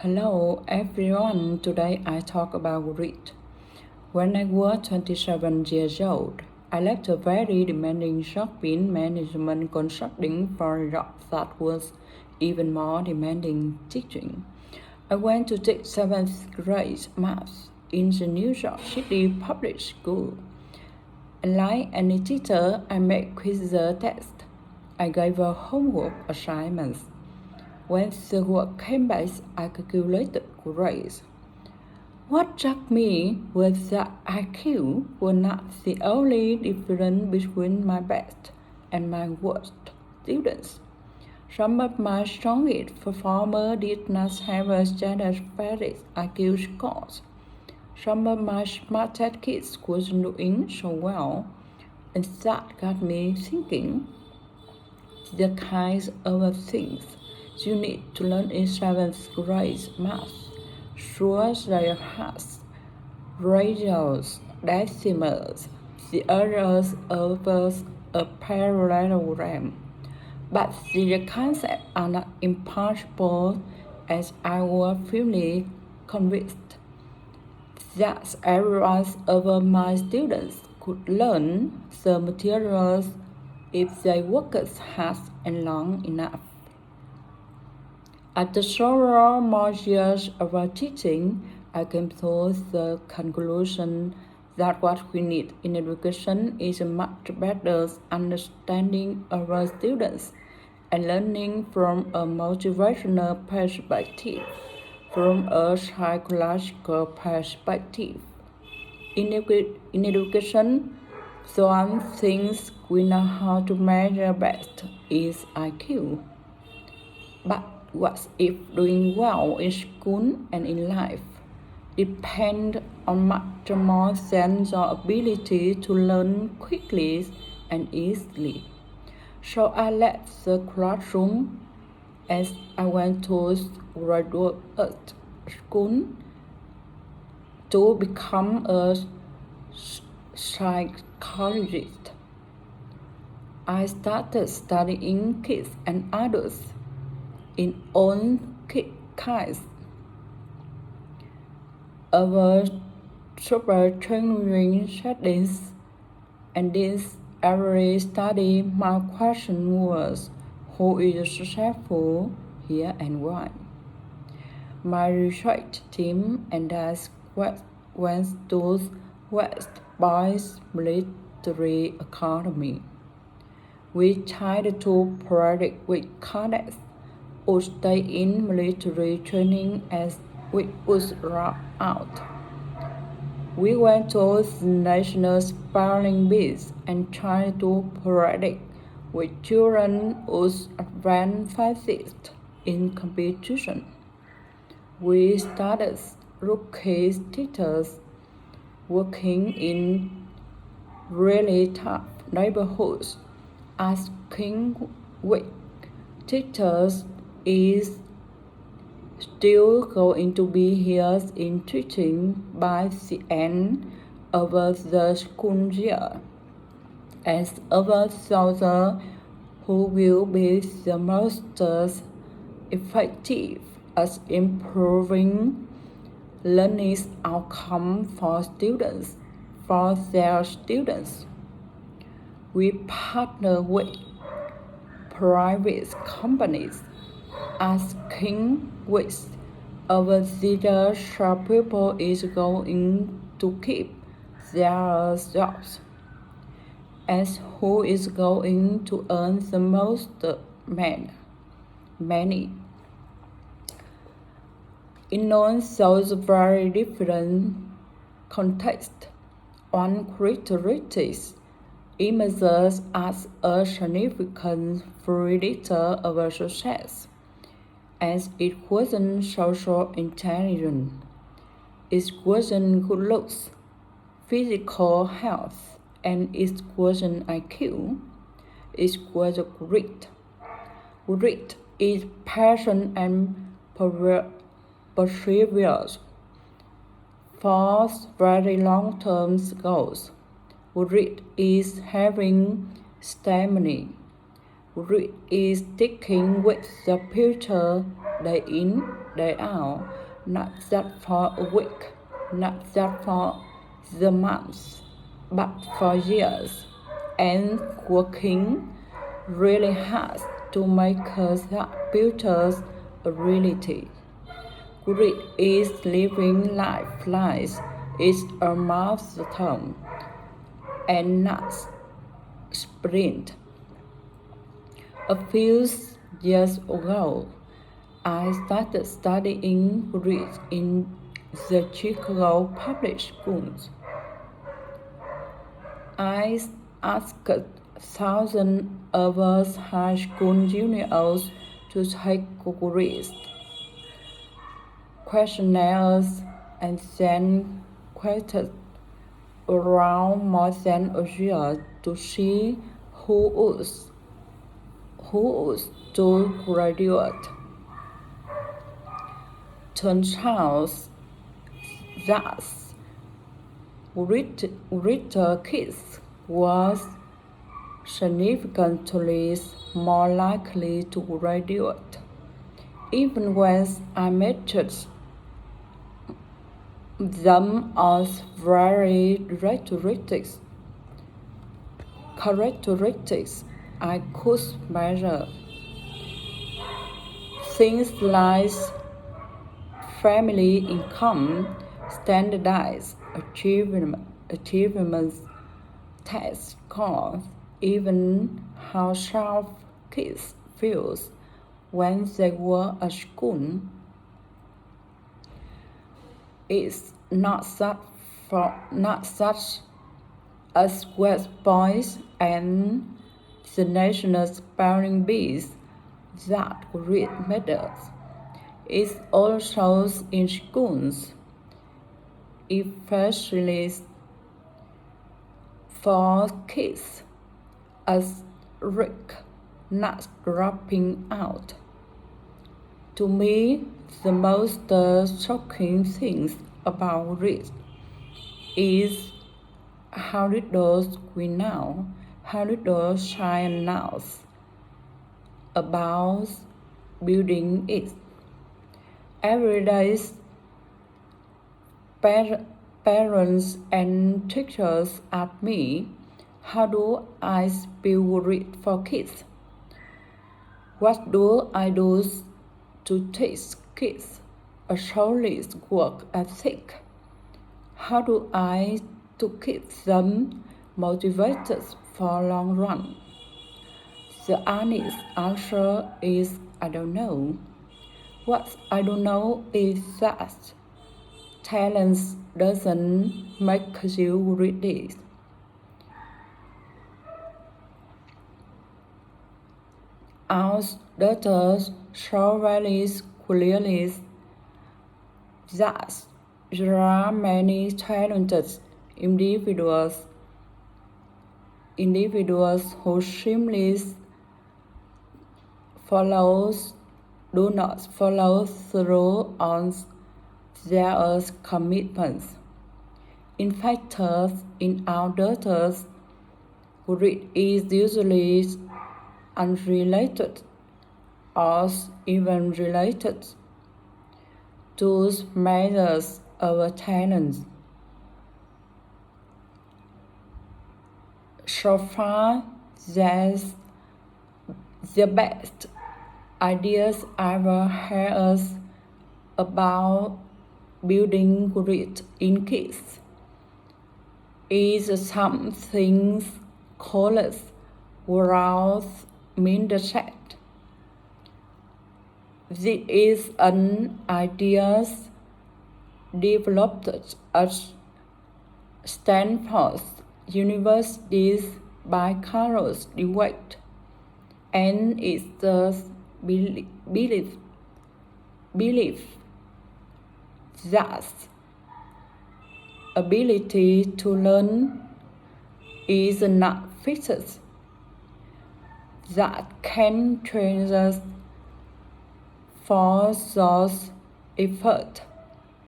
Hello everyone, today I talk about grit. When I was 27 years old, I left a very demanding shopping management consulting for a job that was even more demanding teaching. I went to take 7th grade math in the New York City public school. And like any teacher, I made quiz test. I gave her homework assignments. When the work came back, I calculated grades. What struck me was that IQ was not the only difference between my best and my worst students. Some of my strongest performers did not have a stratospheric IQ scores. Some of my smartest kids wasn't doing so well, and that got me thinking the kinds of things you need to learn in 7th grade math. Sure, there are radials, decimals, the others of a parallelogram, but the concepts are not impossible, as I was firmly convinced that every one of my students could learn the materials if they worked hard and long enough. After several more years of teaching, I came to the conclusion that what we need in education is a much better understanding of our students and learning from a motivational perspective, from a psychological perspective. In education, the one thing we know how to measure best is IQ. But what if doing well in school and in life depend on much more than your ability to learn quickly and easily? So I left the classroom as I went to graduate school to become a psychologist. I started studying kids and adults in all kinds of super challenging settings, and this every study my question was, who is successful here and why? My research team and I went to West Boys Military Academy. We tried to predict which cadets would stay in military training as we would drop out. We went to the national spelling bees and tried to predict which children would advance fastest in competition. We started rookie teachers working in really tough neighborhoods, asking which teachers is still going to be here in teaching by the end of the school year, as of those who will be the most effective at improving learning outcome for their students. We partner with private companies, asking which of these sharp people is going to keep their jobs, and who is going to earn the most money. In all those very different contexts, one characteristic emerges as a significant predictor of success, as it wasn't social intelligence, it wasn't good looks, physical health, and it wasn't IQ, it was grit. Grit is passion and perseverance for very long-term goals. Grit is having stamina. Grit is sticking with the future day in day out, not just for a week, not just for the months, but for years, and working really hard to make that future a reality. Grit is living life is a marathon and not sprint. A few years ago, I started studying Grit in the Chicago public schools. I asked thousands of us high school juniors to take Grit questionnaires and then quested around more than a year to see who was to graduate. Turns out that richer kids was significantly more likely to graduate, even when I measured them as very characteristics I could measure. Things like family income, standardized achievements, test scores, even how sharp kids feel when they were at school. It's not such as West Boys and the national spelling bees that Grit matters. It's also in schools, especially for kids as risk not dropping out. To me, the most shocking thing about Grit is how little we know, how little science knows about building it. Every day, parents and teachers ask me, how do I build Grit for kids? What do I do to teach kids a solid work ethic? How do I to keep them motivated for long run? The honest answer is I don't know. What I don't know is that talent doesn't make you ready. Our data show very clearly that there are many talented individuals who simply do not follow through on their commitments. In fact, in our data, Grit is usually unrelated or even related to measures of talent. So far, that's the best ideas I ever heard about building Grit in kids is something called growth mindset. This is an idea developed at Stanford University by Carlos Dweck, and it's the belief that ability to learn is not fixed, that can train us for those effort.